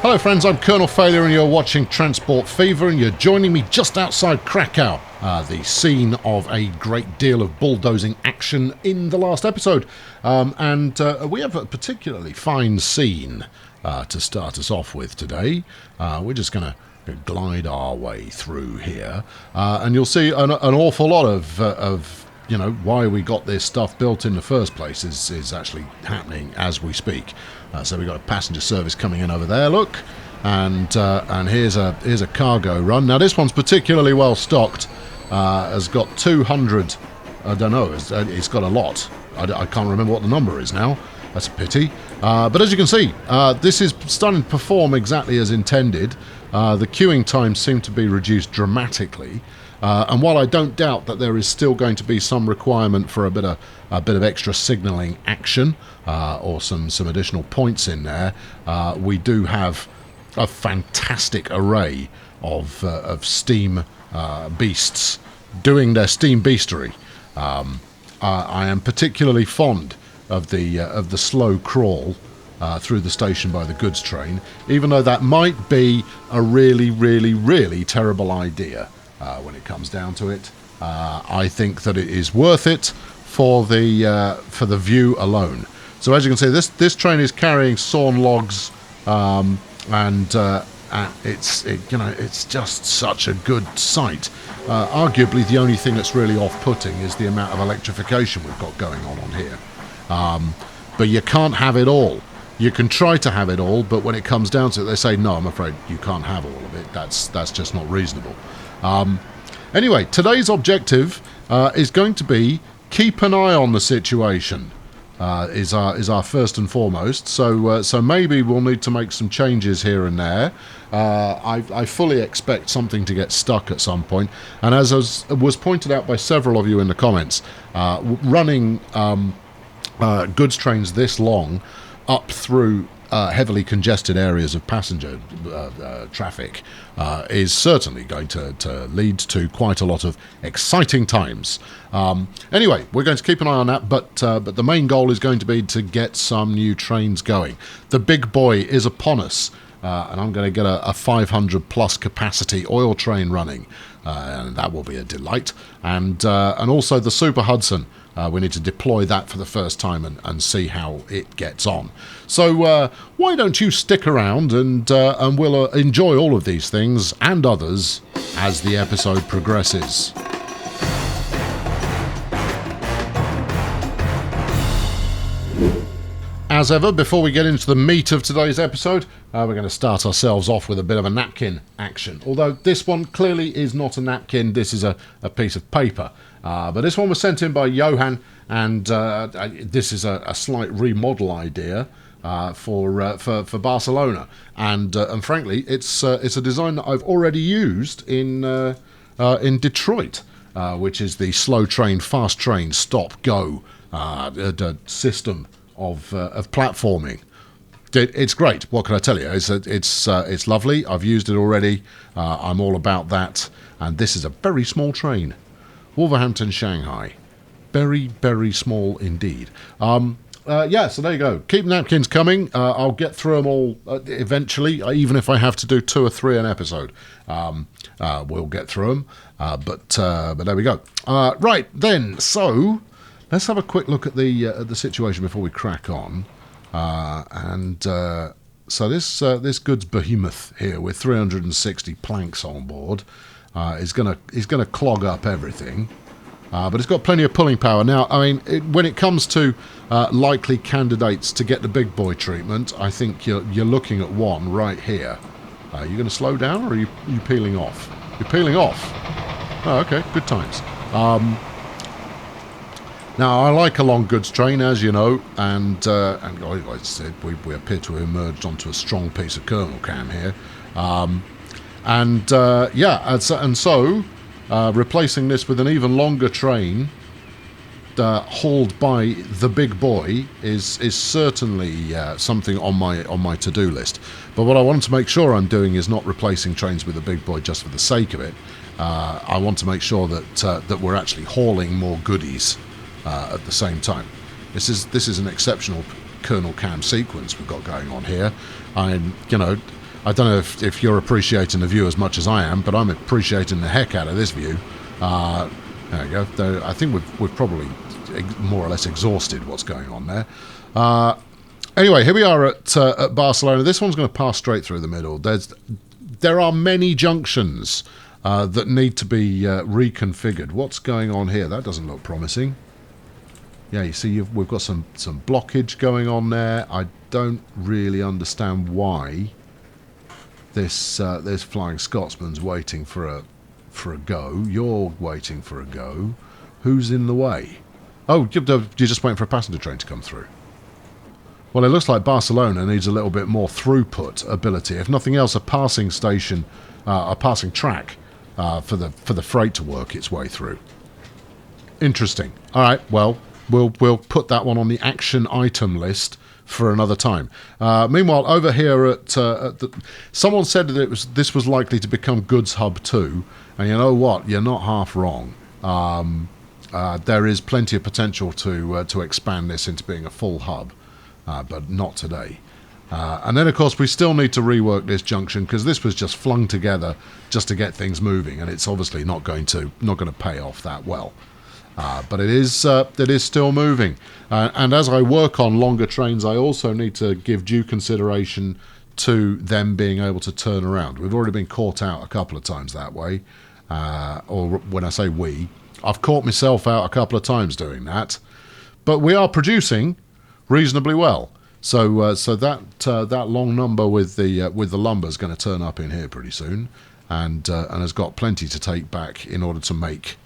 Hello friends, I'm Colonel Failure and you're watching Transport Fever, and you're joining me just outside Krakow, the scene of a great deal of bulldozing action in the last episode. We have a particularly fine scene to start us off with today. We're just going to glide our way through here, and you'll see an awful lot of you know, why we got this stuff built in the first place is actually happening as we speak. So we've got a passenger service coming in over there, look, and here's a cargo run. Now this one's particularly well stocked, has got 200, I don't know, it's got a lot. I can't remember what the number is now, that's a pity. But as you can see, this is starting to perform exactly as intended. The queuing times seem to be reduced dramatically. And while I don't doubt that there is still going to be some requirement for a bit of extra signalling action or some additional points in there, we do have a fantastic array of steam beasts doing their steam beastery. I am particularly fond of the slow crawl through the station by the goods train, even though that might be a really terrible idea. When it comes down to it, I think that it is worth it for the view alone. So as you can see, this train is carrying sawn logs, it's just such a good sight. Arguably, the only thing that's really off-putting is the amount of electrification we've got going on here. But you can't have it all. You can try to have it all, but when it comes down to it, they say, no, I'm afraid you can't have all of it. That's just not reasonable. Anyway, today's objective is going to be keep an eye on the situation. Is our first and foremost. So maybe we'll need to make some changes here and there. I fully expect something to get stuck at some point. And as was pointed out by several of you in the comments, running goods trains this long up through heavily congested areas of passenger traffic is certainly going to lead to quite a lot of exciting times. Anyway, we're going to keep an eye on that, but the main goal is going to be to get some new trains going. The big boy is upon us, and I'm going to get a 500 plus capacity oil train running, and that will be a delight. And also the Super Hudson. We need to deploy that for the first time and see how it gets on. So why don't you stick around and we'll enjoy all of these things and others as the episode progresses. As ever, before we get into the meat of today's episode, we're going to start ourselves off with a bit of a napkin action. Although this one clearly is not a napkin, this is a piece of paper. But this one was sent in by Johan, and this is a slight remodel idea for Barcelona. And frankly, it's a design that I've already used in Detroit, which is the slow train, fast train, stop, go system of platforming. It's great. What can I tell you? It's lovely. I've used it already. I'm all about that. And this is a very small train. Wolverhampton, Shanghai. Very small indeed. Yeah, so there you go. Keep napkins coming. I'll get through them all eventually, even if I have to do 2 or 3 an episode. We'll get through them. But there we go. Right, then, so let's have a quick look at the situation before we crack on. So this goods behemoth here with 360 planks on board is gonna clog up everything, but it's got plenty of pulling power. Now, I mean, when it comes to likely candidates to get the big boy treatment, I think you're looking at one right here. Are you going to slow down, or are you peeling off? You're peeling off. Oh, okay, good times. Now, I like a long goods train, as you know, and like I said, we appear to have emerged onto a strong piece of kernel cam here. So replacing this with an even longer train hauled by the big boy is certainly something on my to-do list. But what I want to make sure I'm doing is not replacing trains with the big boy just for the sake of it. I want to make sure that we're actually hauling more goodies at the same time. This is an exceptional kernel cam sequence we've got going on here. I don't know if you're appreciating the view as much as I am, but I'm appreciating the heck out of this view. There we go. Though I think we've probably more or less exhausted what's going on there. Anyway, here we are at Barcelona. This one's going to pass straight through the middle. There are many junctions that need to be reconfigured. What's going on here? That doesn't look promising. Yeah, you see, we've got some blockage going on there. I don't really understand why this Flying Scotsman's waiting for a go. You're waiting for a go. Who's in the way? Oh, you're just waiting for a passenger train to come through. Well, it looks like Barcelona needs a little bit more throughput ability. If nothing else, a passing station, a passing track for the freight to work its way through. Interesting. All right. Well, we'll put that one on the action item list for another time. Meanwhile, over here someone said that this was likely to become Goods Hub 2, and you know what? You're not half wrong. There is plenty of potential to expand this into being a full hub. But not today. And then, of course, we still need to rework this junction because this was just flung together just to get things moving, and it's obviously not going to pay off that well. But it is still moving. And as I work on longer trains, I also need to give due consideration to them being able to turn around. We've already been caught out a couple of times that way. Or when I say we, I've caught myself out a couple of times doing that. But we are producing reasonably well, so that long number with the lumber is going to turn up in here pretty soon, and has got plenty to take back in order to make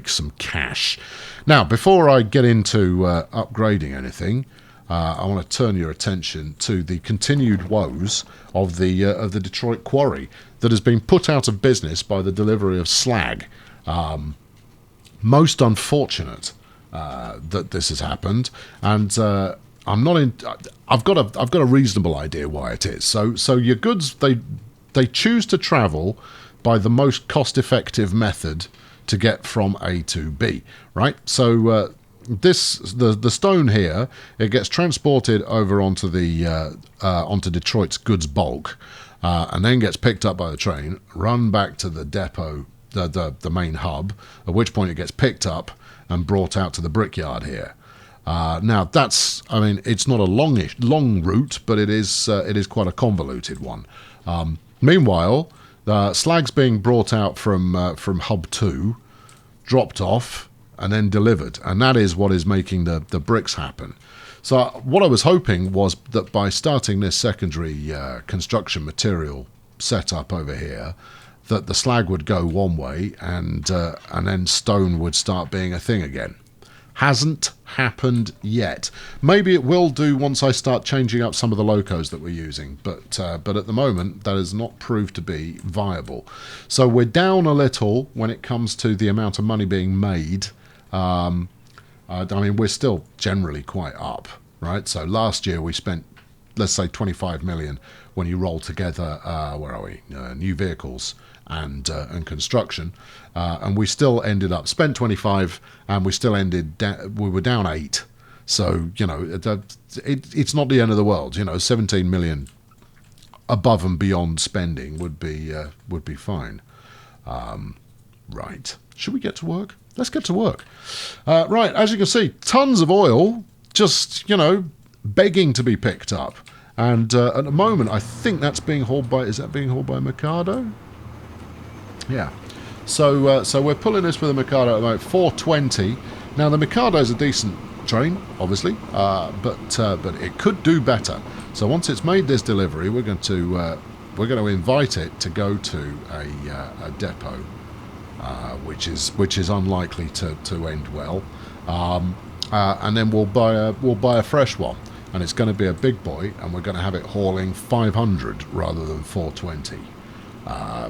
some cash. Now, before I get into upgrading anything, I want to turn your attention to the continued woes of the Detroit quarry that has been put out of business by the delivery of slag. Most unfortunate that this has happened, and I've got a reasonable idea why it is. So your goods, they choose to travel by the most cost-effective method to get from A to B, right? So the stone here, it gets transported over onto Detroit's goods bulk, and then gets picked up by the train, run back to the depot, the main hub, at which point it gets picked up and brought out to the brickyard here. Now it's not a long route, but it is quite a convoluted one. Meanwhile, slag's being brought out from Hub 2, dropped off, and then delivered, and that is what is making the bricks happen. So what I was hoping was that by starting this secondary construction material setup over here, that the slag would go one way and then stone would start being a thing again. Hasn't happened yet. Maybe it will do once I start changing up some of the locos that we're using, but at the moment that has not proved to be viable. So we're down a little when it comes to the amount of money being made. We're still generally quite up, right? So last year we spent, let's say, 25 million when you roll together, new vehicles and construction, and we still ended up spent 25, and we still we were down 8. So it's not the end of the world. 17 million above and beyond spending would be fine. Right, should we get to work? Let's get to work. Right, as you can see, tons of oil just begging to be picked up, and at the moment I think that's being hauled by. Is that being hauled by Mikado? Yeah, so we're pulling this with a Mikado at the moment, 420. Now the Mikado is a decent train, obviously, but it could do better. So once it's made this delivery, we're going to invite it to go to a depot, which is unlikely to end well, and then we'll buy a fresh one, and it's going to be a big boy, and we're going to have it hauling 500 rather than 420.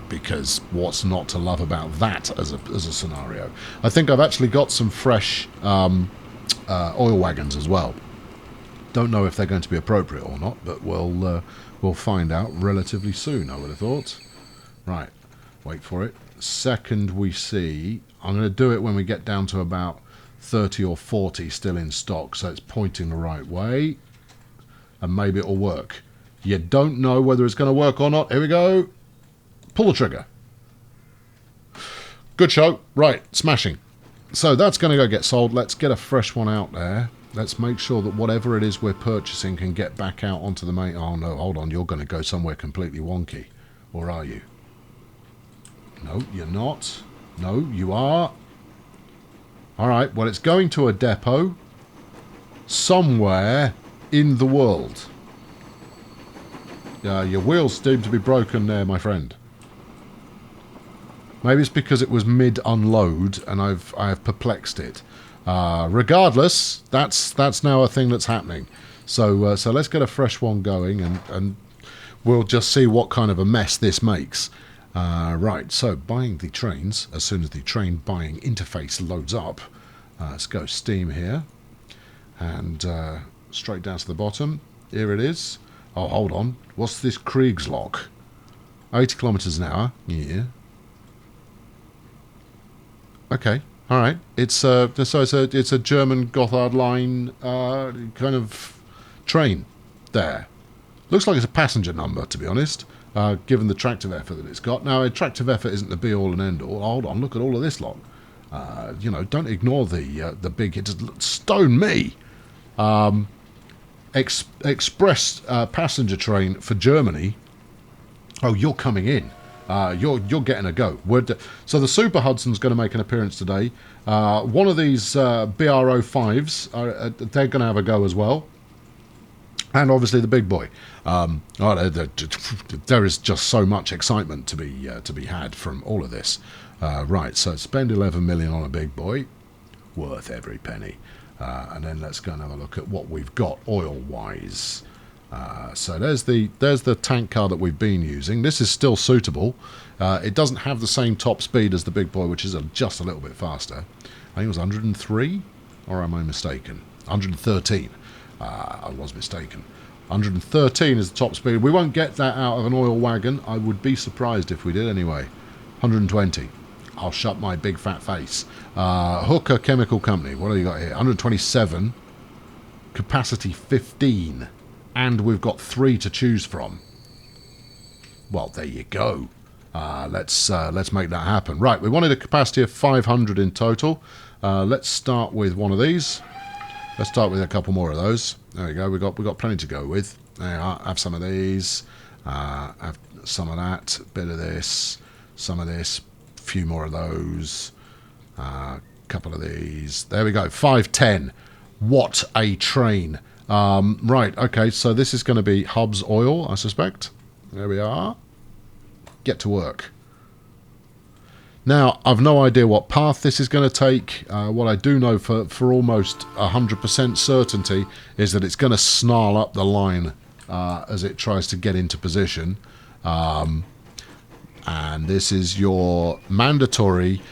Because what's not to love about that as a scenario? I think I've actually got some fresh oil wagons as well. Don't know if they're going to be appropriate or not, but we'll find out relatively soon, I would have thought. Right, wait for it. Second we see, I'm going to do it when we get down to about 30 or 40 still in stock, so it's pointing the right way, and maybe it'll work. You don't know whether it's going to work or not. Here we go. Pull the trigger. Good show. Right, smashing. So that's going to go get sold. Let's get a fresh one out there. Let's make sure that whatever it is we're purchasing can get back out onto the main... Oh, no, hold on. You're going to go somewhere completely wonky. Or are you? No, you're not. No, you are. All right, well, it's going to a depot somewhere in the world. Your wheel's doomed to be broken there, my friend. Maybe it's because it was mid-unload and I have perplexed it. Regardless, that's now a thing that's happening. So let's get a fresh one going and we'll just see what kind of a mess this makes. Right, so buying the trains, as soon as the train buying interface loads up, let's go Steam here, and straight down to the bottom, here it is. Oh, hold on, what's this Kriegslock? 80 kilometers an hour, yeah. Okay, alright, it's a German Gotthard line kind of train there. Looks like it's a passenger number, to be honest. Given the tractive effort that it's got. Now, tractive effort isn't the be-all and end-all. Hold on, look at all of this lot. You know, don't ignore the big hit. Stone me! Express passenger train for Germany. Oh, you're coming in. You're getting a go. So the Super Hudson's going to make an appearance today. One of these BR-05s, they're going to have a go as well. And obviously the big boy. There is just so much excitement to be had from all of this. Right, so spend 11 million on a big boy, worth every penny. And then let's go and have a look at what we've got oil-wise. So there's the tank car that we've been using. This is still suitable. It doesn't have the same top speed as the big boy, which is just a little bit faster. I think it was 103, or am I mistaken? 113. I was mistaken. 113 is the top speed. We won't get that out of an oil wagon. I would be surprised if we did anyway. 120. I'll shut my big fat face. Hooker Chemical Company. What have you got here? 127. Capacity 15. And we've got 3 to choose from. Well, there you go. Let's make that happen. Right, we wanted a capacity of 500 in total. Let's start with one of these. Let's start with a couple more of those. There we go. We've got plenty to go with. There you are. Have some of these. Have some of that. Bit of this. Some of this. A few more of those. Couple of these. There we go. 510. What a train. Right. Okay. So this is going to be Hub's Oil, I suspect. There we are. Get to work. Now, I've no idea what path this is going to take. What I do know for almost 100% certainty is that it's going to snarl up the line as it tries to get into position. And this is your mandatory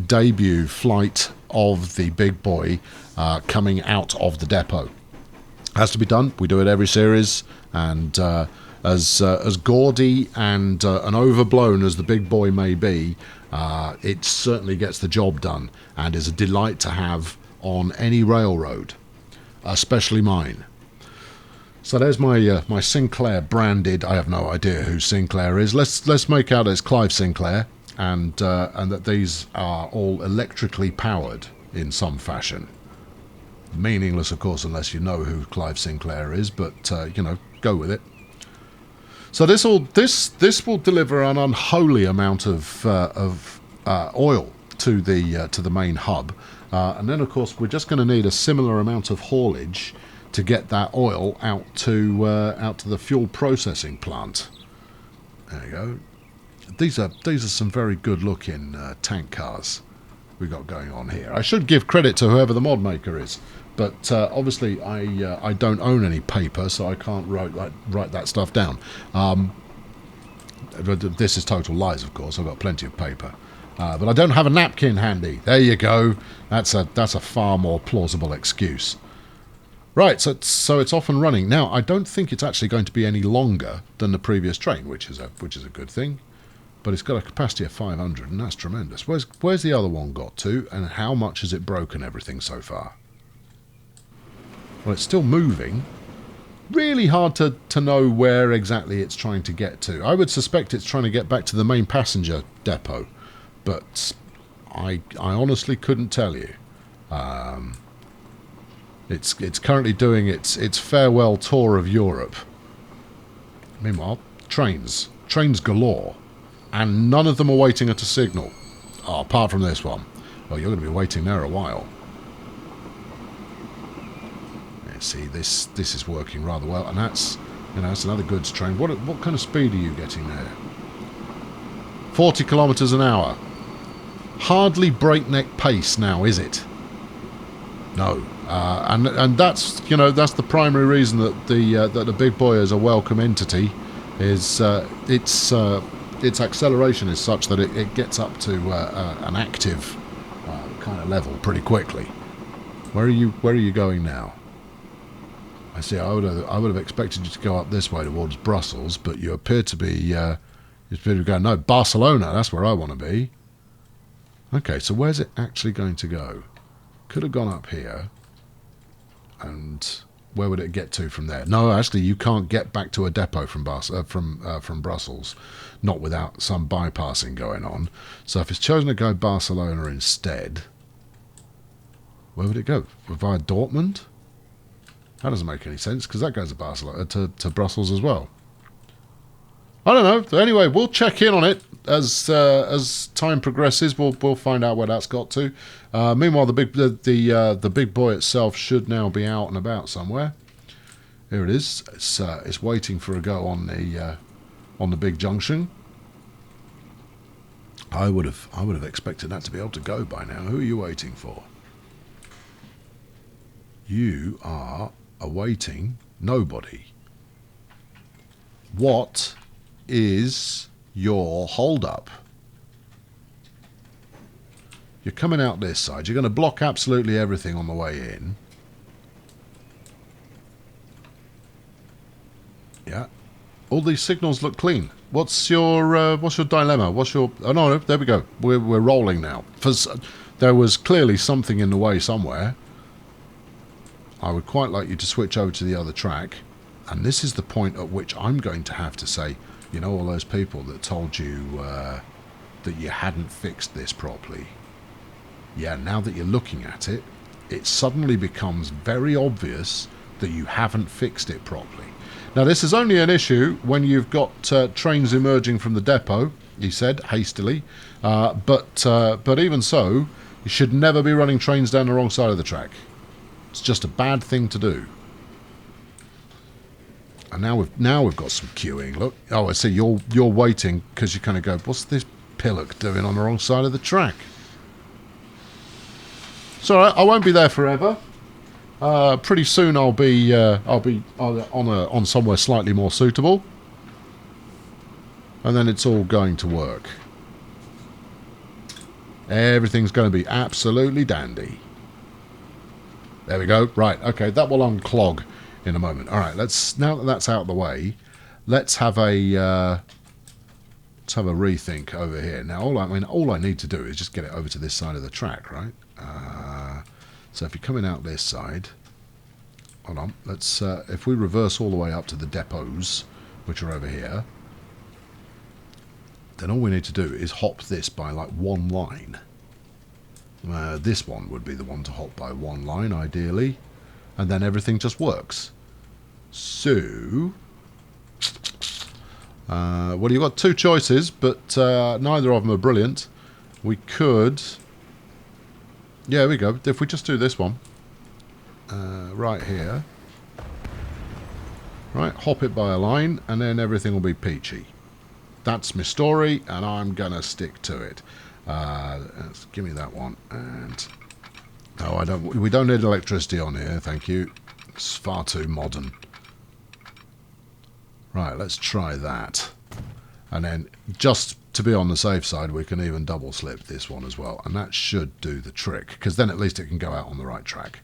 debut flight of the big boy coming out of the depot. Has to be done. We do it every series. And as gaudy and overblown as the big boy may be, it certainly gets the job done and is a delight to have on any railroad, especially mine. So there's my Sinclair branded. I have no idea who Sinclair is. Let's make out it's Clive Sinclair, and that these are all electrically powered in some fashion. Meaningless, of course, unless you know who Clive Sinclair is, but you know, go with it. So this will deliver an unholy amount of oil to the main hub, and then of course we're just going to need a similar amount of haulage to get that oil out to the fuel processing plant. There you go. These are some very good looking tank cars we've got going on here. I should give credit to whoever the mod maker is. But obviously, I don't own any paper, so I can't write that stuff down. This is total lies, of course. I've got plenty of paper, but I don't have a napkin handy. There you go. That's a far more plausible excuse. Right, so it's off and running now. I don't think it's actually going to be any longer than the previous train, which is a good thing. But it's got a capacity of 500, and that's tremendous. Where's the other one got to, and how much has it broken everything so far? Well, it's still moving. really hard to know where exactly it's trying to get to. I would suspect it's trying to get back to the main passenger depot, but I honestly couldn't tell you. It's currently doing its farewell tour of Europe. Meanwhile, trains galore, and none of them are waiting at a signal. Oh, apart from this one. Well, you're going to be waiting there a while. Yeah, see, this is working rather well, and that's another goods train. What kind of speed are you getting there? 40 kilometers an hour. Hardly breakneck pace now, is it? No. And that's the primary reason that the big boy is a welcome entity. Is its acceleration is such that it gets up to an active kind of level pretty quickly. Where are you going now? I see. I would have expected you to go up this way towards Brussels, but you appear to be going, no, Barcelona. That's where I want to be. Okay, so where's it actually going to go? Could have gone up here. And where would it get to from there? No, actually, you can't get back to a depot from Brussels, not without some bypassing going on. So if it's chosen to go Barcelona instead, where would it go? Via Dortmund? That doesn't make any sense, because that goes to Barcelona to Brussels as well. I don't know. Anyway, we'll check in on it as time progresses. We'll find out where that's got to. Meanwhile, the big boy itself should now be out and about somewhere. Here it is. It's waiting for a go on the big junction. I would have expected that to be able to go by now. Who are you waiting for? You are awaiting nobody. What is your hold-up? You're coming out this side. You're going to block absolutely everything on the way in. Yeah. All these signals look clean. What's your dilemma? Oh no, there we go. We're rolling now. There was clearly something in the way somewhere. I would quite like you to switch over to the other track. And this is the point at which I'm going to have to say, you know, all those people that told you that you hadn't fixed this properly. Yeah, now that you're looking at it, it suddenly becomes very obvious that you haven't fixed it properly. Now, this is only an issue when you've got trains emerging from the depot, he said, hastily. But even so, you should never be running trains down the wrong side of the track. It's just a bad thing to do. And now we've got some queuing. Look, oh, I see. You're waiting because you kind of go, what's this pillock doing on the wrong side of the track? It's all right. I won't be there forever. Pretty soon I'll be on somewhere slightly more suitable, and then it's all going to work. Everything's going to be absolutely dandy. There we go. Right. Okay. That will unclog in a moment. All right. Now that that's out of the way, let's have a rethink over here. Now, all I need to do is just get it over to this side of the track, right? So if you're coming out this side, hold on. Let's if we reverse all the way up to the depots, which are over here, then all we need to do is hop this by like one line. This one would be the one to hop by one line, ideally, and then everything just works. So, well, you've got two choices, but neither of them are brilliant. We could, yeah, we go. If we just do this one, right here, right, hop it by a line, and then everything will be peachy. That's my story, and I'm gonna stick to it. Give me that one, and no, we don't need electricity on here, thank you. It's far too modern. Right, let's try that, and then just to be on the safe side, we can even double slip this one as well, and that should do the trick, because then at least it can go out on the right track.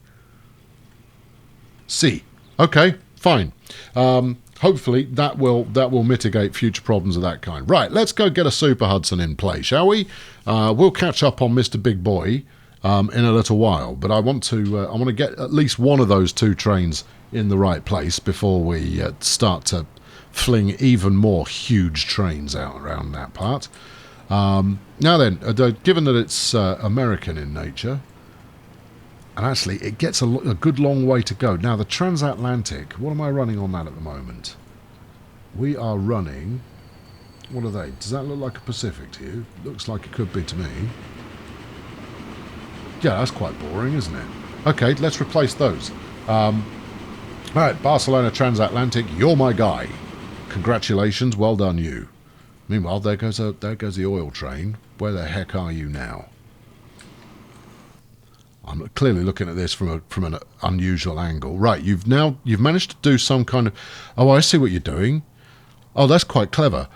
See, okay, fine. Hopefully that will mitigate future problems of that kind. Right, let's go get a Super Hudson in play, shall we? We'll catch up on Mr. Big Boy, in a little while. But I want to get at least one of those 2 trains in the right place before we start to fling even more huge trains out around that part. Now then, given that it's American in nature, and actually it gets a good long way to go. Now the transatlantic, what am I running on that at the moment? We are running, what are they? Does that look like a Pacific to you? Looks like it could be to me. Yeah, that's quite boring, isn't it? Okay, let's replace those. Alright, Barcelona Transatlantic, you're my guy. Congratulations, well done you. Meanwhile, there goes the oil train. Where the heck are you now? I'm clearly looking at this from an unusual angle. Right, you've managed to do some kind of... Oh, I see what you're doing. Oh, that's quite clever.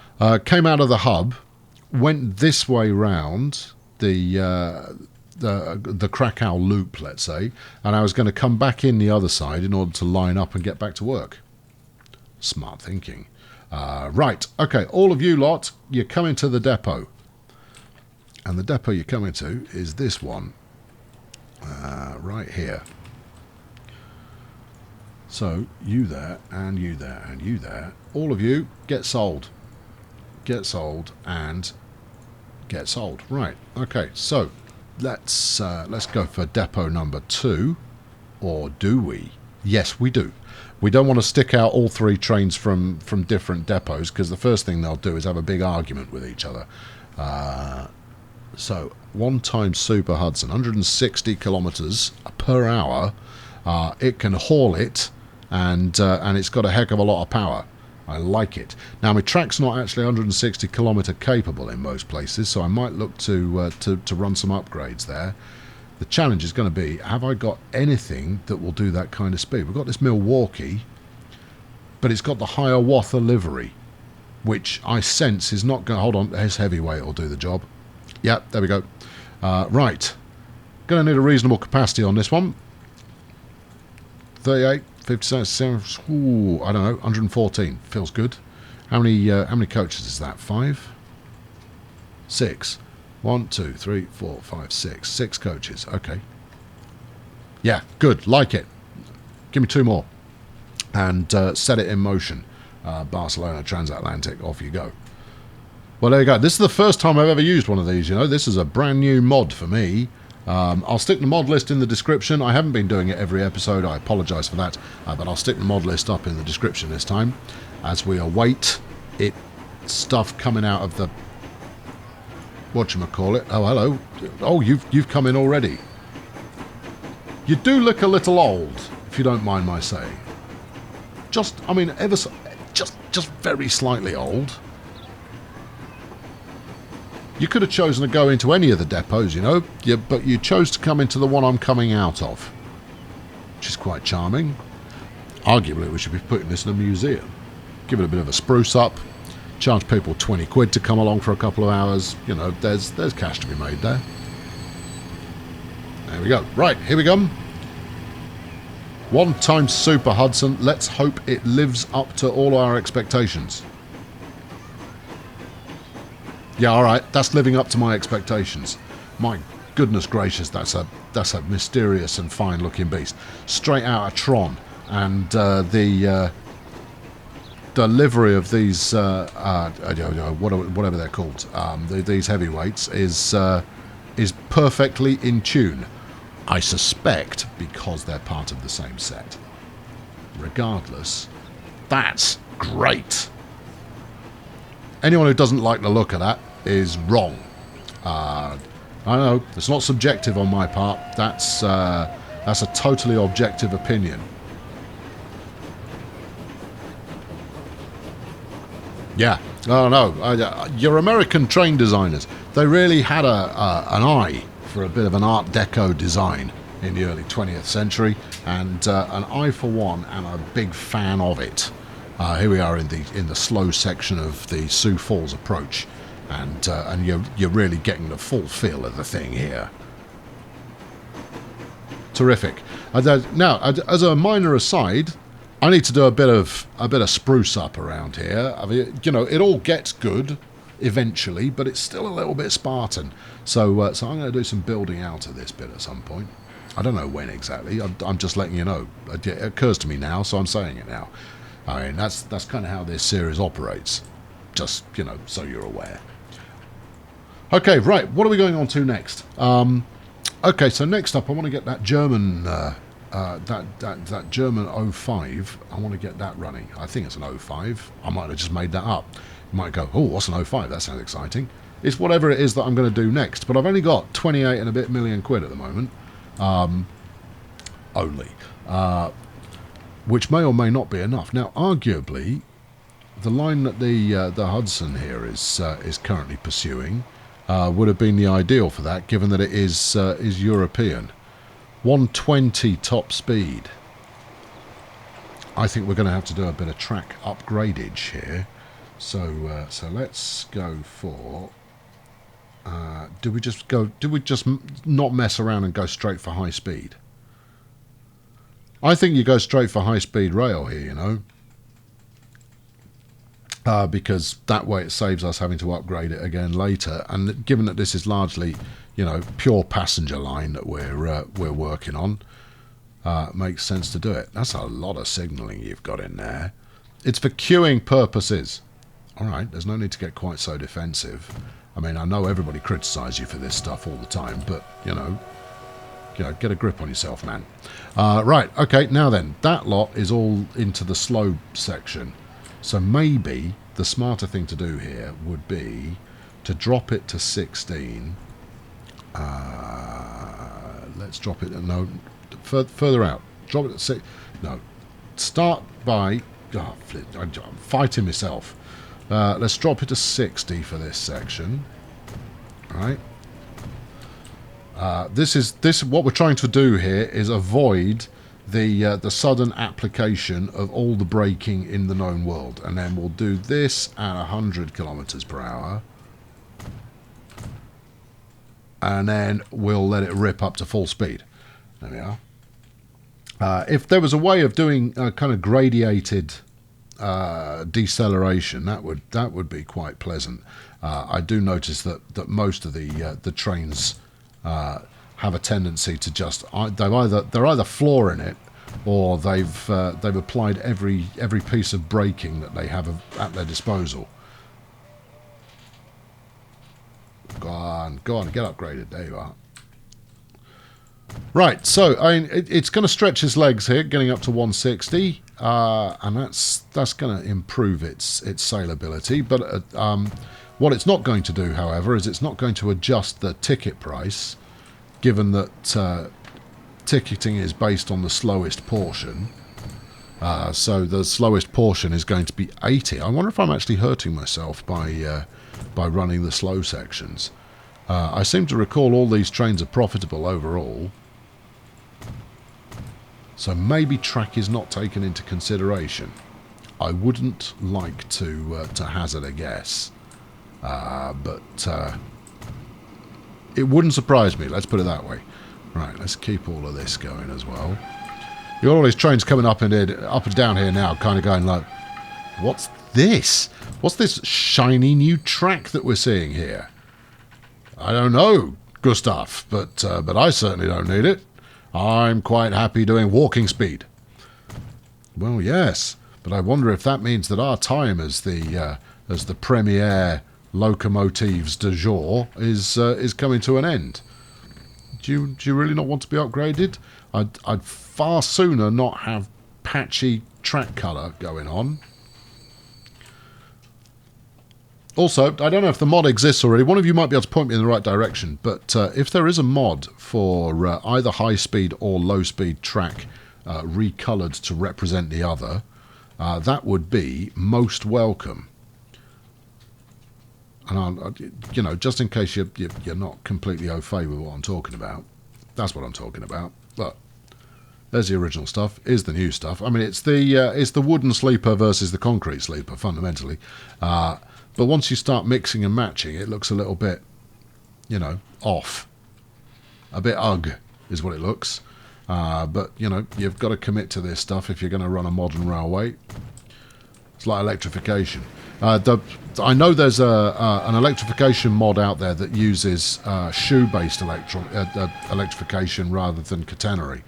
Came out of the hub, went this way round the Krakow loop, let's say, and I was going to come back in the other side in order to line up and get back to work. Smart thinking. Right, okay, all of you lot, you're coming to the depot. And the depot you're coming to is this one. Right here. So, you there, and you there, and you there. All of you, get sold. Get sold, and get sold. Right, okay, so let's go for depot number 2. Or do we? Yes, we do. We don't want to stick out all 3 trains from different depots, because the first thing they'll do is have a big argument with each other. So, 1 times Super Hudson, 160 kilometres per hour. It can haul it, and it's got a heck of a lot of power. I like it. Now, my track's not actually 160 kilometre capable in most places, so I might look to run some upgrades there. The challenge is going to be, have I got anything that will do that kind of speed? We've got this Milwaukee, but it's got the Hiawatha livery, which I sense is not going to... Hold on, this heavyweight will do the job. Yep, there we go. Right. Going to need a reasonable capacity on this one. 38, 57, ooh, I don't know, 114. Feels good. How many coaches is that? 5? 6. 1, 2, 3, 4, 5, 6. 6 coaches. Okay. Yeah, good. Like it. Give me 2 more. And set it in motion. Barcelona Transatlantic. Off you go. Well, there you go. This is the first time I've ever used one of these, you know. This is a brand new mod for me. I'll stick the mod list in the description. I haven't been doing it every episode. I apologise for that. But I'll stick the mod list up in the description this time as we await stuff coming out of the... Whatchamacallit? Oh, hello. Oh, you've come in already. You do look a little old, if you don't mind my saying. Just, I mean, ever so... Just very slightly old. You could have chosen to go into any of the depots, you know, but you chose to come into the one I'm coming out of, which is quite charming. Arguably, we should be putting this in a museum. Give it a bit of a spruce up, charge people 20 quid to come along for a couple of hours. You know, there's cash to be made there. There we go. Right, here we go. 1 times Super Hudson. Let's hope it lives up to all our expectations. Yeah, all right. That's living up to my expectations. My goodness gracious, that's a mysterious and fine-looking beast, straight out of Tron. And the livery of these whatever they're called, these heavyweights is perfectly in tune. I suspect because they're part of the same set. Regardless, that's great. Anyone who doesn't like the look of that is wrong. I know, it's not subjective on my part. That's a totally objective opinion. Yeah, I don't know. Your American train designers, they really had an eye for a bit of an Art Deco design in the early 20th century, and an eye for one, and a big fan of it. Here we are in the slow section of the Sioux Falls approach, and you're really getting the full feel of the thing here. Terrific. Now, as a minor aside, I need to do a bit of spruce up around here. I mean, you know, it all gets good eventually, but it's still a little bit Spartan. So, so I'm going to do some building out of this bit at some point. I don't know when exactly. I'm just letting you know. It occurs to me now, so I'm saying it now. I mean, that's kind of how this series operates. Just, you know, so you're aware. Okay, right. What are we going on to next? Okay, so next up, I want to get that German, that German 05. I want to get that running. I think it's an 05. I might have just made that up. You might go, oh, what's an 05? That sounds exciting. It's whatever it is that I'm going to do next. But I've only got 28 and a bit million quid at the moment. Only. Which may or may not be enough. Now, arguably, the line that the Hudson here is currently pursuing would have been the ideal for that, given that it is European. 120 top speed. I think we're going to have to do a bit of track upgradage here. So so let's go for. Do we just not mess around and go straight for high speed? I think you go straight for high speed rail here, you know. Because that way it saves us having to upgrade it again later, and given that this is largely, you know, pure passenger line that we're working on, it makes sense to do it. That's a lot of signalling you've got in there. It's for queuing purposes. All right, there's no need to get quite so defensive. I mean, I know everybody criticises you for this stuff all the time, but you know, get a grip on yourself, man. Right, okay, now then, that lot is all into the slow section. So maybe the smarter thing to do here would be to drop it to 16. Let's drop it. No, further out. Drop it at 6. No, start by. Oh, I'm fighting myself. Let's drop it to 60 for this section. All right. What we're trying to do here is avoid the sudden application of all the braking in the known world, and then we'll do this at 100 kilometers per hour, and then we'll let it rip up to full speed. There we are. If there was a way of doing a kind of gradiated deceleration, that would be quite pleasant. I do notice that most of the trains have a tendency to just they're either flooring it, or they've applied every piece of braking that they have at their disposal. Go on, get upgraded. There you are. Right, so I mean, it's going to stretch his legs here, getting up to 160, and that's going to improve its sailability. But what it's not going to do, however, is it's not going to adjust the ticket price, given that ticketing is based on the slowest portion. So the slowest portion is going to be 80. I wonder if I'm actually hurting myself by running the slow sections. I seem to recall all these trains are profitable overall. So maybe track is not taken into consideration. I wouldn't like to hazard a guess. But it wouldn't surprise me, let's put it that way. Right, let's keep all of this going as well. You got all these trains coming up and down here now, kind of going like, what's this? What's this shiny new track that we're seeing here? I don't know, Gustav, but I certainly don't need it. I'm quite happy doing walking speed. Well, yes, but I wonder if that means that our time as the premier locomotives du jour is coming to an end. Do you really not want to be upgraded? I'd far sooner not have patchy track colour going on. Also, I don't know if the mod exists already. One of you might be able to point me in the right direction, but if there is a mod for either high-speed or low-speed track recoloured to represent the other, that would be most welcome. And you know, just in case you're not completely au fait with what I'm talking about, that's what I'm talking about. Look, there's the original stuff. Here's the new stuff. I mean, it's the wooden sleeper versus the concrete sleeper fundamentally. But once you start mixing and matching, it looks a little bit, you know, off. A bit ugh is what it looks. But you know, you've got to commit to this stuff if you're going to run a modern railway. It's like electrification. I know there's an electrification mod out there that uses shoe-based electrification rather than catenary,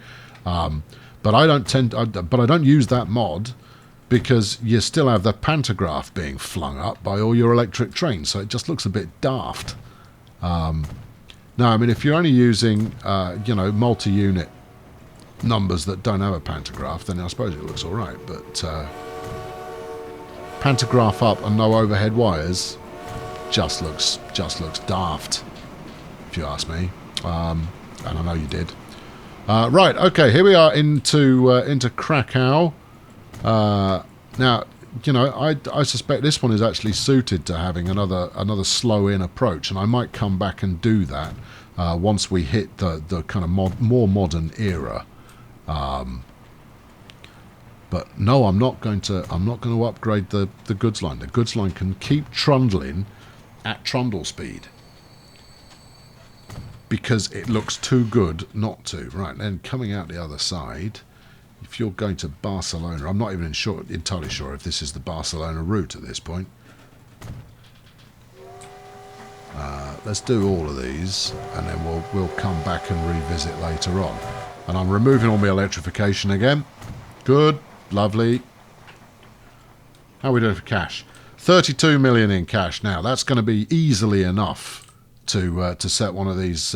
but I don't use that mod because you still have the pantograph being flung up by all your electric trains, so it just looks a bit daft. No, I mean if you're only using multi-unit numbers that don't have a pantograph, then I suppose it looks all right, but. Pantograph up and no overhead wires just looks daft, if you ask me, and I know you did. Right, okay, here we are into Krakow. Now, I suspect this one is actually suited to having another slow-in approach, and I might come back and do that once we hit the kind of more modern era. But no, I'm not going to upgrade the goods line. The goods line can keep trundling at trundle speed because it looks too good not to. Right, then coming out the other side, if you're going to Barcelona, I'm not even entirely sure if this is the Barcelona route at this point. Let's do all of these, and then we'll come back and revisit later on. And I'm removing all my electrification again. Good. Lovely. How are we doing for cash? 32 million in cash. Now that's going to be easily enough to set one of these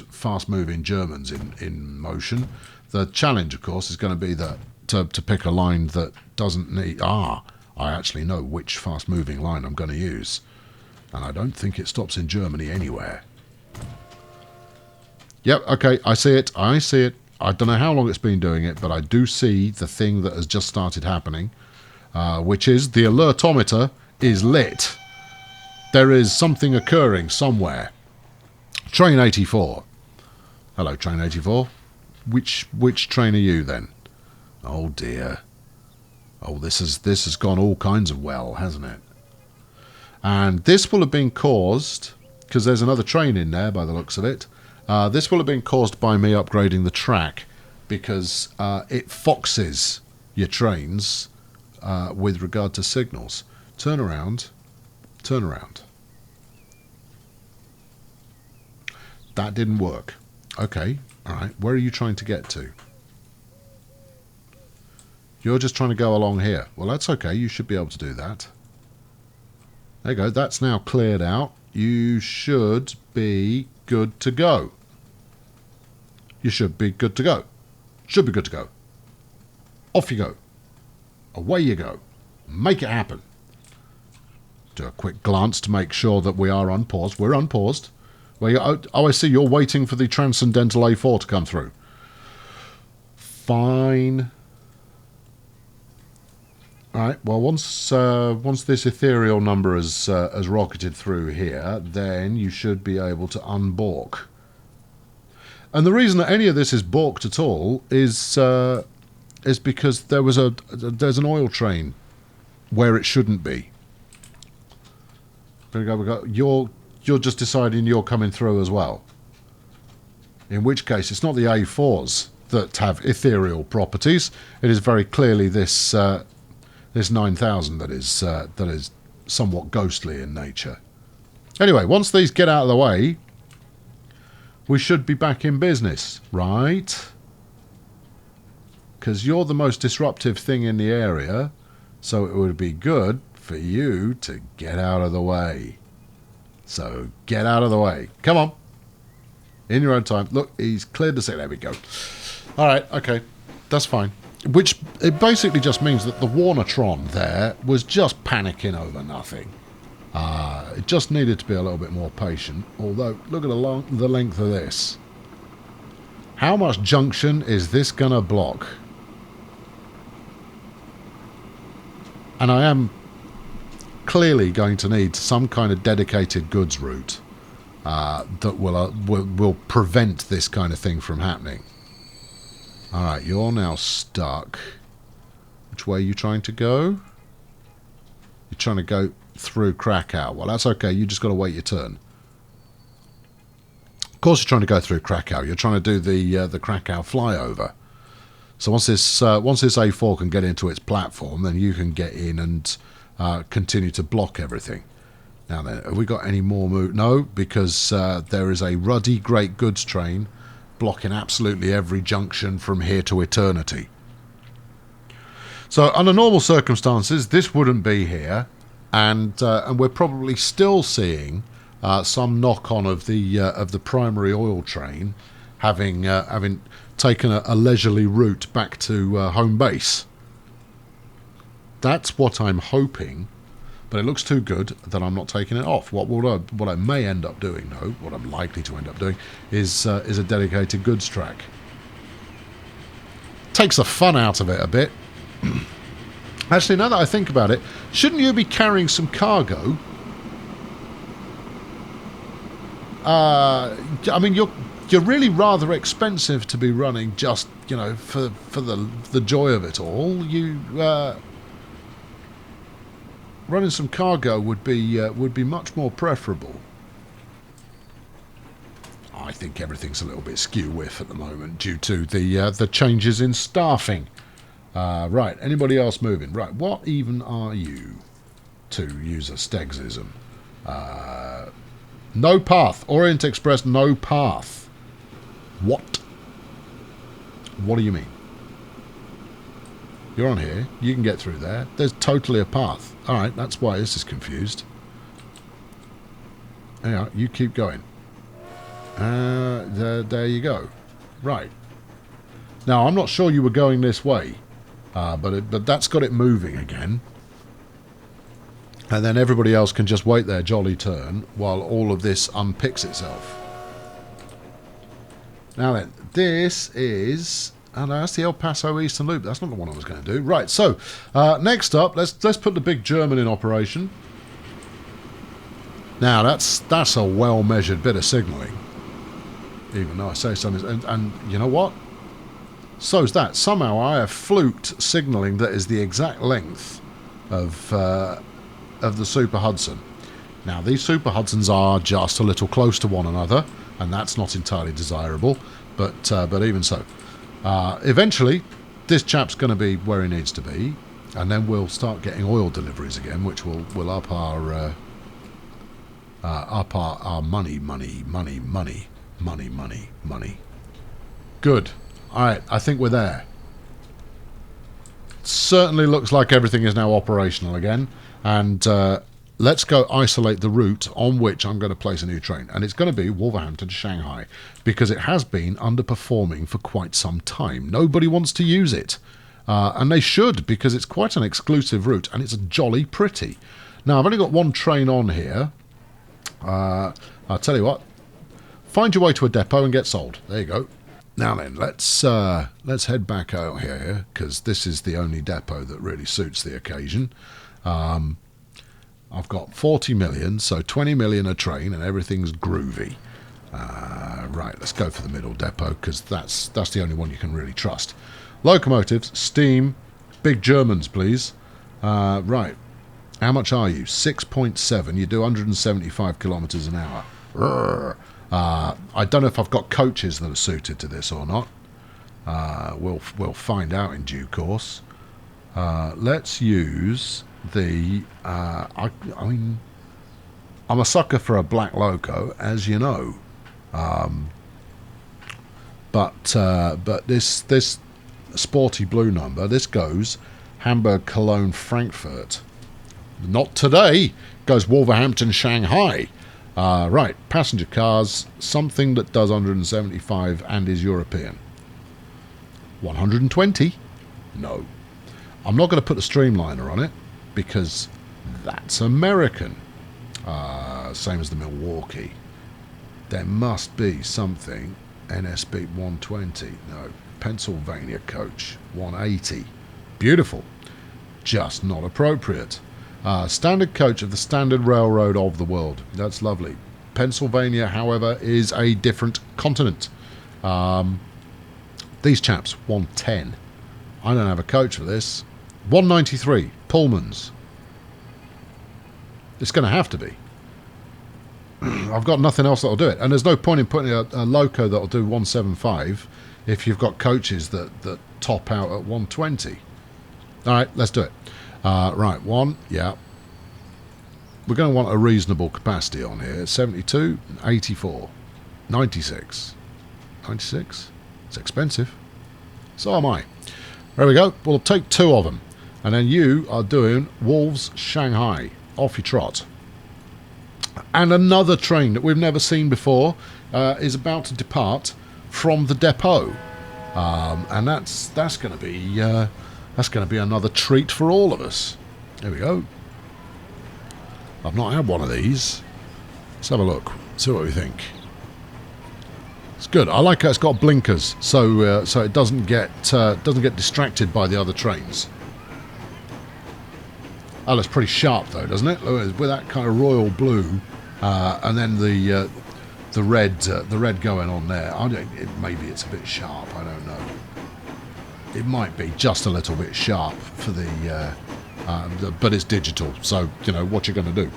fast-moving Germans in motion. The challenge, of course, is going to be that to pick a line that doesn't need. I actually know which fast-moving line I'm going to use, and I don't think it stops in Germany anywhere. Yep. Okay. I see it. I see it. I don't know how long it's been doing it, but I do see the thing that has just started happening, which is the alertometer is lit. There is something occurring somewhere. Train 84. Hello, Train 84. Which train are you then? Oh dear. Oh, this has gone all kinds of well, hasn't it? And this will have been caused because there's another train in there by the looks of it. This will have been caused by me upgrading the track because it foxes your trains with regard to signals. Turn around. Turn around. That didn't work. Okay, all right. Where are you trying to get to? You're just trying to go along here. Well, that's okay. You should be able to do that. There you go. That's now cleared out. You should be good to go. You should be good to go. Should be good to go. Off you go. Away you go. Make it happen. Do a quick glance to make sure that we are unpaused. We're unpaused. Well, I see you're waiting for the Transcendental A4 to come through. Fine. All right. Well, once this ethereal number has rocketed through here, then you should be able to unbalk. And the reason that any of this is balked at all is because there's an oil train where it shouldn't be. There we go. You're just deciding you're coming through as well. In which case, it's not the A4s that have ethereal properties. It is very clearly this 9000 that is somewhat ghostly in nature. Anyway, once these get out of the way, we should be back in business, right? Because you're the most disruptive thing in the area, so it would be good for you to get out of the way. So get out of the way. Come on. In your own time. Look, he's cleared the set. There we go. All right, okay. That's fine. Which, it basically just means that the Warnertron there was just panicking over nothing. It just needed to be a little bit more patient. Although, look at the length of this. How much junction is this going to block? And I am clearly going to need some kind of dedicated goods route that will prevent this kind of thing from happening. Alright, you're now stuck. Which way are you trying to go? You're trying to go through Krakow. Well, that's okay. You just got to wait your turn. Of course you're trying to go through Krakow. You're trying to do the Krakow flyover. So once this A4 can get into its platform, then you can get in and continue to block everything. Now then, have we got any more move? No, because there is a ruddy great goods train blocking absolutely every junction from here to eternity. So under normal circumstances, this wouldn't be here, and we're probably still seeing some knock-on of the primary oil train having taken a leisurely route back to home base. That's what I'm hoping, but it looks too good that I'm not taking it off. What I may end up doing, though, what I'm likely to end up doing, is a dedicated goods track. Takes the fun out of it a bit. Actually, now that I think about it, shouldn't you be carrying some cargo? I mean, you're really rather expensive to be running just, you know, for the joy of it all. Running some cargo would be much more preferable. I think everything's a little bit skew-whiff at the moment due to the changes in staffing. Right, anybody else moving? Right, what even are you, to use a Stegsism? No path. Orient Express, no path. What? What do you mean? You're on here. You can get through there. There's totally a path. Alright, that's why this is confused. Anyhow, you keep going. There you go. Right. Now, I'm not sure you were going this way. But that's got it moving again. And then everybody else can just wait their jolly turn while all of this unpicks itself. Now then, this is... Oh no, that's the El Paso Eastern Loop. That's not the one I was going to do. Right, so, next up, let's put the big German in operation. Now, that's a well-measured bit of signalling. Even though I say something... And you know what? So's that. Somehow I have fluked signalling that is the exact length of the Super Hudson. Now, these Super Hudsons are just a little close to one another, and that's not entirely desirable, but even so. Eventually, this chap's going to be where he needs to be, and then we'll start getting oil deliveries again, which will up our money. Good. Alright, I think we're there. Certainly looks like everything is now operational again, and let's go isolate the route on which I'm going to place a new train, and it's going to be Wolverhampton to Shanghai, because it has been underperforming for quite some time. Nobody wants to use it, and they should, because it's quite an exclusive route, and it's jolly pretty. Now, I've only got one train on here. I'll tell you what, find your way to a depot and get sold. There you go. Now then, let's head back out here, because this is the only depot that really suits the occasion. I've got 40 million, so 20 million a train, and everything's groovy. Right, let's go for the middle depot, because that's the only one you can really trust. Locomotives, steam, big Germans, please. Right, how much are you? 6.7. You do 175 kilometres an hour. Rrr. I don't know if I've got coaches that are suited to this or not. We'll find out in due course. Let's use the... I mean, I'm a sucker for a black loco, as you know. But this sporty blue number, this goes Hamburg, Cologne, Frankfurt. Not today. Goes Wolverhampton, Shanghai. Right, passenger cars, something that does 175 and is European. 120? No. I'm not going to put a streamliner on it, because that's American. Same as the Milwaukee. There must be something. NSB 120. No. Pennsylvania coach 180. Beautiful. Just not appropriate. Standard coach of the standard railroad of the world. That's lovely. Pennsylvania, however, is a different continent. These chaps, 110. I don't have a coach for this. 193, Pullmans. It's going to have to be. I've got nothing else that'll do it. And there's no point in putting a loco that'll do 175 if you've got coaches that top out at 120. All right, let's do it. Right, one, yeah. we're going to want a reasonable capacity on here. 72, 84, 96. 96? It's expensive. So am I. There we go. We'll take 2 of them. And then you are doing Wolves Shanghai. Off you trot. And another train that we've never seen before is about to depart from the depot. And that's going to be another treat for all of us. There we go. I've not had one of these. Let's have a look. See what we think. It's good. I like how it's got blinkers, so it doesn't get distracted by the other trains. Oh, it's pretty sharp though, doesn't it? With that kind of royal blue, and then the red going on there. Maybe it's a bit sharp. I don't know. It might be just a little bit sharp for but it's digital, so you know what you're going to do.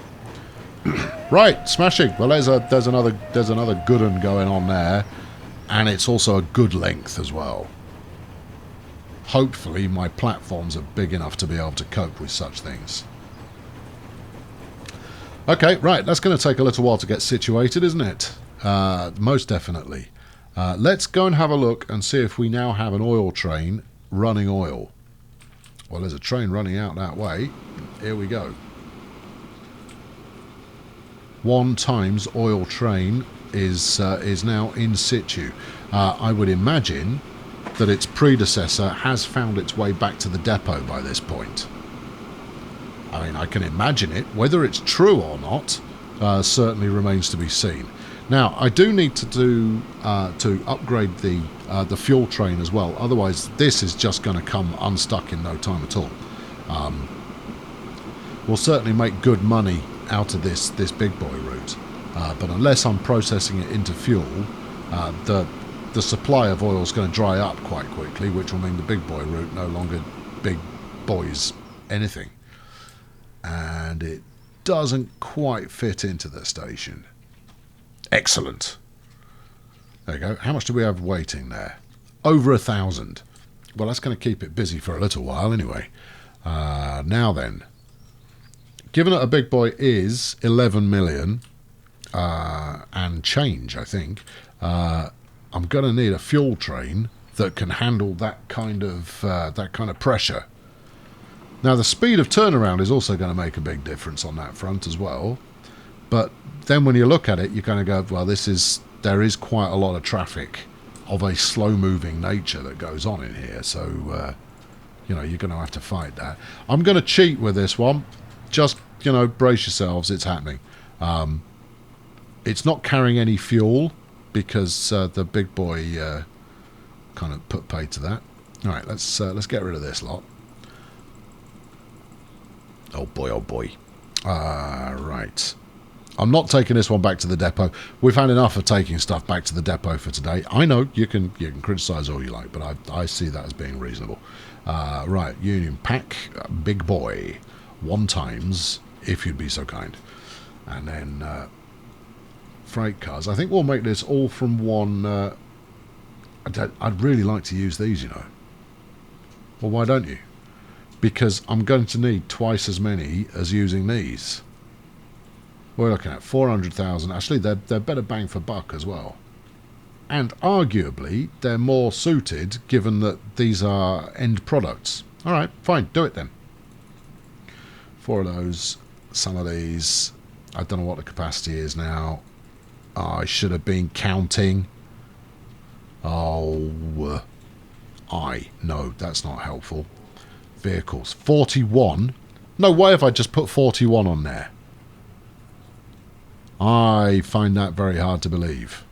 Right, smashing. Well, there's another good one going on there, and it's also a good length as well. Hopefully, my platforms are big enough to be able to cope with such things. Okay, right. That's going to take a little while to get situated, isn't it? Most definitely. Let's go and have a look and see if we now have an oil train running oil. Well, there's a train running out that way. Here we go. 1 times oil train is now in situ. I would imagine that its predecessor has found its way back to the depot by this point. I mean, I can imagine it. Whether it's true or not certainly remains to be seen. Now, I do need to upgrade the fuel train as well. Otherwise, this is just going to come unstuck in no time at all. We'll certainly make good money out of this big boy route, but unless I'm processing it into fuel, the supply of oil is going to dry up quite quickly, which will mean the big boy route no longer big boys anything, and it doesn't quite fit into the station. Excellent. There you go. How much do we have waiting there? Over 1,000. Well, that's going to keep it busy for a little while anyway. Now then, given that a big boy is 11 million and change, I think, I'm going to need a fuel train that can handle that kind of pressure. Now, the speed of turnaround is also going to make a big difference on that front as well. But then when you look at it, you kind of go, well, there is quite a lot of traffic of a slow-moving nature that goes on in here. So, you know, you're going to have to fight that. I'm going to cheat with this one. Just, you know, brace yourselves. It's happening. It's not carrying any fuel because the big boy kind of put paid to that. All right, let's get rid of this lot. Oh boy, oh boy. Right. I'm not taking this one back to the depot. We've had enough of taking stuff back to the depot for today. I know you can criticise all you like, but I see that as being reasonable. Right, Union Pack, big boy, 1 times, if you'd be so kind. And then freight cars. I think we'll make this all from one. I'd really like to use these, you know. Well, why don't you? Because I'm going to need twice as many as using these. We're looking at 400,000. Actually, they're better bang for buck as well. And arguably, they're more suited given that these are end products. All right, fine, do it then. 4 of those, some of these. I don't know what the capacity is now. I should have been counting. Oh, no, that's not helpful. Vehicles, 41. No, why have I just put 41 on there? I find that very hard to believe.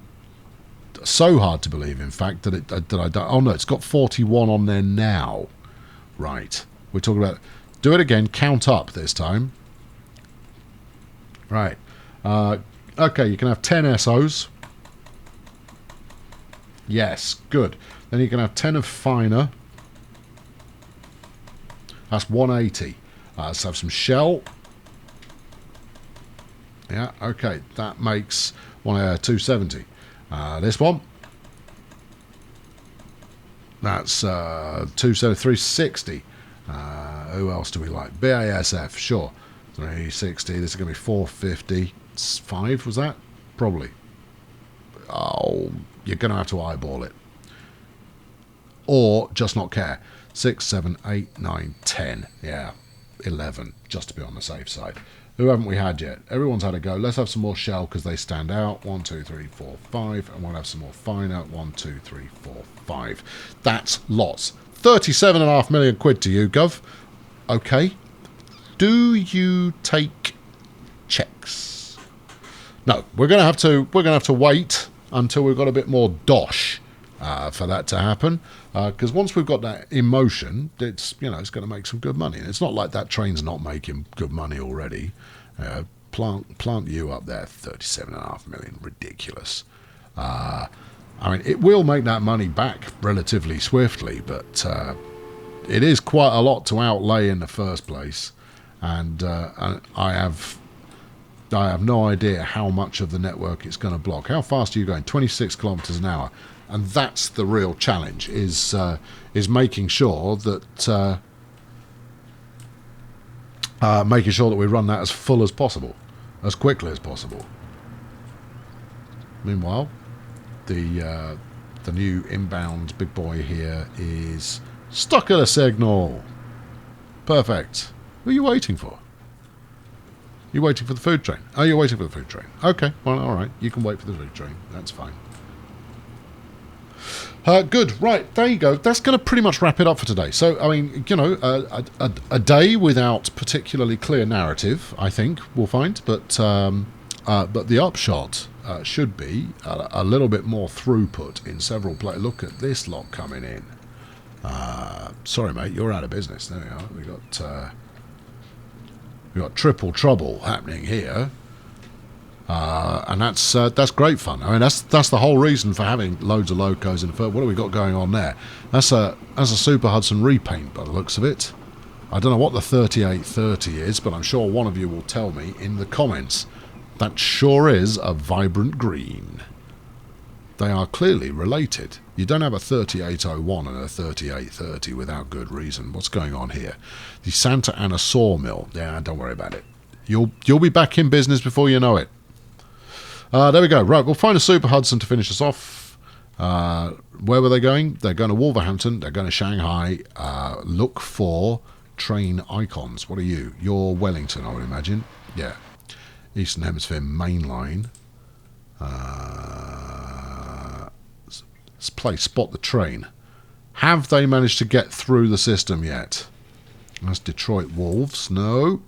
So hard to believe, in fact, that I don't. Oh no, it's got 41 on there now. Right, we're talking about. Do it again. Count up this time. Right. Okay, you can have 10 SOs. Yes, good. Then you can have 10 of finer. That's 180. Let's have some shell. Yeah, okay. That makes 270. This one. That's 270, 360. Who else do we like? BASF, sure. 360. This is going to be 450. 5 was that? Probably. Oh, you're going to have to eyeball it. Or just not care. 6, 7, 8, 9, 10. Yeah, 11, just to be on the safe side. Who haven't we had yet? Everyone's had a go. Let's have some more shell because they stand out. 1, 2, 3, 4, 5. And we'll have some more finer. 1, 2, 3, 4, 5. That's lots. 37.5 million quid to you, Gov. Okay. Do you take checks? No, we're going to have to wait until we've got a bit more dosh for that to happen. Because once we've got that in motion, it's going to make some good money. And it's not like that train's not making good money already. Plant you up there, 37.5 million, ridiculous. I mean, it will make that money back relatively swiftly, but it is quite a lot to outlay in the first place. And I have no idea how much of the network it's going to block. How fast are you going? 26 kilometers an hour. And that's the real challenge, is making sure that we run that as full as possible, as quickly as possible. Meanwhile, the new inbound big boy here is stuck at a signal. Perfect. What are you waiting for? You're waiting for the food train. Oh, you're waiting for the food train. Okay, well, all right. You can wait for the food train. That's fine. Good, right, there you go. That's going to pretty much wrap it up for today. So, I mean, a day without particularly clear narrative, I think, we'll find. But the upshot should be a little bit more throughput in several places. Look at this lot coming in. Sorry, mate, you're out of business. There we are. We got triple trouble happening here. And that's great fun. I mean, that's the whole reason for having loads of locos in the first. What have we got going on there? That's a Super Hudson repaint by the looks of it. I don't know what the 3830 is, but I'm sure one of you will tell me in the comments. That sure is a vibrant green. They are clearly related. You don't have a 3801 and a 3830 without good reason. What's going on here? The Santa Ana sawmill. Yeah, don't worry about it. You'll be back in business before you know it. There we go. Right, we'll find a Super Hudson to finish us off. Where were they going? They're going to Wolverhampton. They're going to Shanghai. Look for train icons. What are you? You're Wellington, I would imagine. Yeah. Eastern Hemisphere main line. Let's play Spot the Train. Have they managed to get through the system yet? That's Detroit Wolves. No.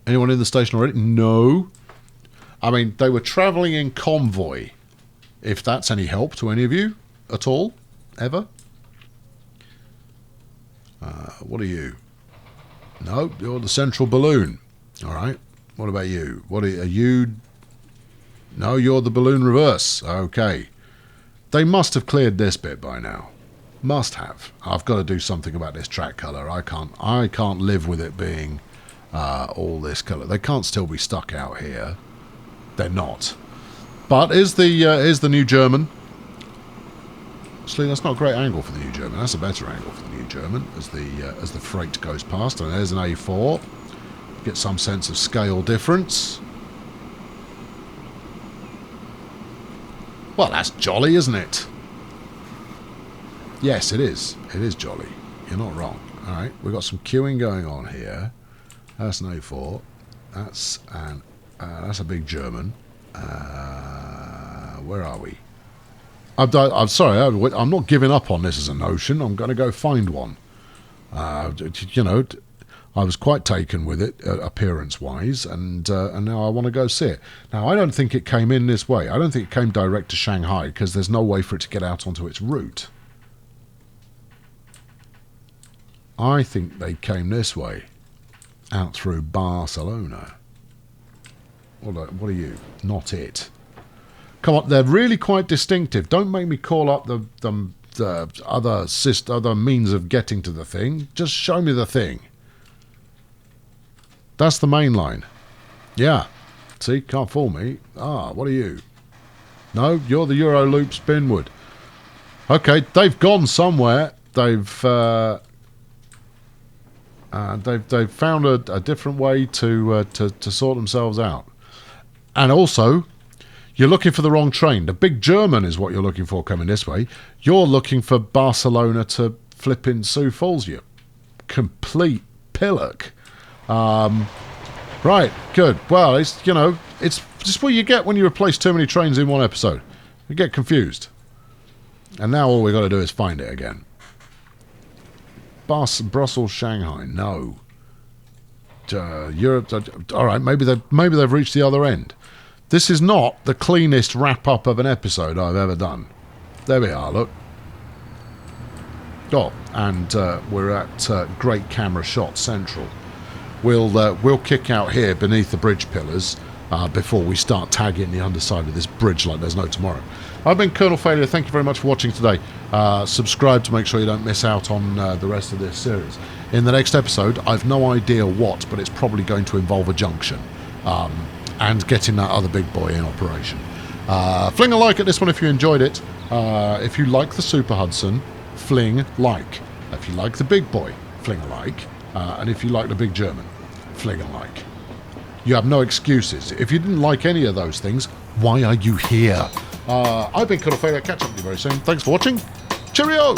Anyone in the station already? No. I mean, they were travelling in convoy. If that's any help to any of you at all, ever. What are you? No, you're the central balloon. All right. What about you? What are you? No, you're the balloon reverse. Okay. They must have cleared this bit by now. Must have. I've got to do something about this track colour. I can't live with it being all this colour. They can't still be stuck out here. They're not. But here's the new German. Actually, that's not a great angle for the new German. That's a better angle for the new German as the freight goes past. And there's an A4. Get some sense of scale difference. Well, that's jolly, isn't it? Yes, it is. It is jolly. You're not wrong. All right, we've got some queuing going on here. That's an A4. That's a big German. Where are we? I'm sorry. I'm not giving up on this as a notion. I'm going to go find one. I was quite taken with it appearance-wise, and now I want to go see it. Now, I don't think it came in this way. I don't think it came direct to Shanghai because there's no way for it to get out onto its route. I think they came this way, out through Barcelona. What are you? Not it. Come on, they're really quite distinctive. Don't make me call up the other means of getting to the thing. Just show me the thing. That's the main line. Yeah. See, can't fool me. Ah, what are you? No, you're the Euroloop Spinwood. Okay, they've gone somewhere. They've... They've found a different way to sort themselves out. And also, you're looking for the wrong train. The big German is what you're looking for coming this way. You're looking for Barcelona to flipping Sioux Falls, you complete pillock. Right, good. Well, it's just what you get when you replace too many trains in one episode. You get confused. And now all we've got to do is find it again. Brussels, Shanghai, no. Europe, all right, maybe they've reached the other end. This is not the cleanest wrap-up of an episode I've ever done. There we are, look. Oh, and we're at Great Camera Shot Central. We'll kick out here beneath the bridge pillars before we start tagging the underside of this bridge like there's no tomorrow. I've been Colonel Failure. Thank you very much for watching today. Subscribe to make sure you don't miss out on the rest of this series. In the next episode, I've no idea what, but it's probably going to involve a junction and getting that other big boy in operation. Fling a like at this one if you enjoyed it. If you like the Super Hudson, fling like. If you like the big boy, fling a like. And if you like the big German, fling a like. You have no excuses. If you didn't like any of those things, why are you here? I've been Colonel Failure. Catch up with you very soon. Thanks for watching. Cheerio!